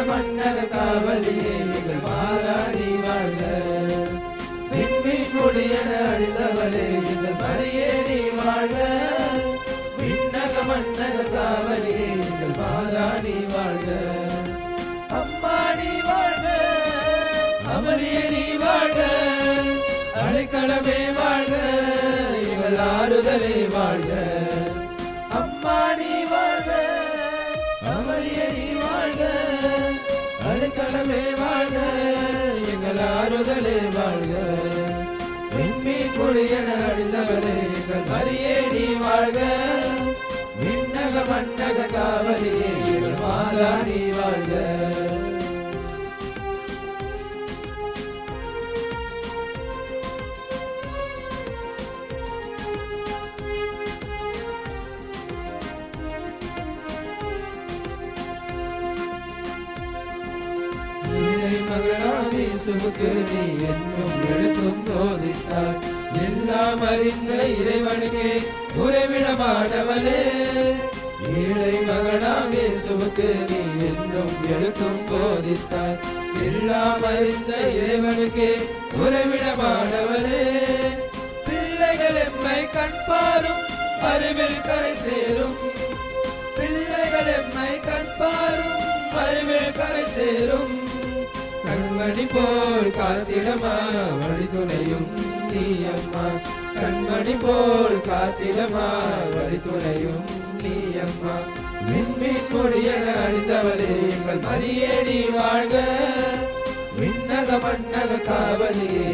மன்னக காவலியே எங்கள் மாறாடி வாழ்க. விண்மீன் கொடியென அழிந்தவளே எங்கள் மரியே நீ வாழ்க. விண்ணக மன்னக காவலியே எங்கள் மாறாடி வாழ்க. அம்மா நீ வாழ்க, அமளியே நீ வாழ்க. அடைக்கலமே வாழ்க, எங்கள் ஆறுதலே வாழ்க. அம்மா நீ வாழ்க, அமளியே நீ வாழ்க. அடைக்கலமே வாழ்க, எங்கள் ஆறுதலே வாழ்க. விண்மீன் கொடியென அழிந்தவளே எங்கள் மரியே நீ வாழ்க. விண்ணக மன்னக காவலியே எங்கள் மாதா நீ வாழ்க. மகனாம் இயேசுவுக்கு நீ என்னும் எழுத்தும் போதித்தார். எல்லாம் அறிந்த இறைவனுக்கே உறைவிடமானவளே. ஏழை மகனாம் இயேசுவுக்கு நீ என்னும் எழுத்தும் போதித்தார். எல்லாம் அறிந்த இறைவனுக்கே உறைவிடமானவளே. பிள்ளைகள் எம்மை கண்பாரும் அறிவில் கரை சேரும். பிள்ளைகள் எம்மை கண்பாரும் அறிவில் கரை சேரும். கண்மணி போல் காத்திடமா வழி துணையும் நீ அம்மா. கண்மணி போல் காத்திடமா வழி துணையும் நீ அம்மா. விண்மீன் கொடியென அழிந்தவளே எங்கள் மரியே நீ வாழ்க. விண்ணக மன்னக காவலியே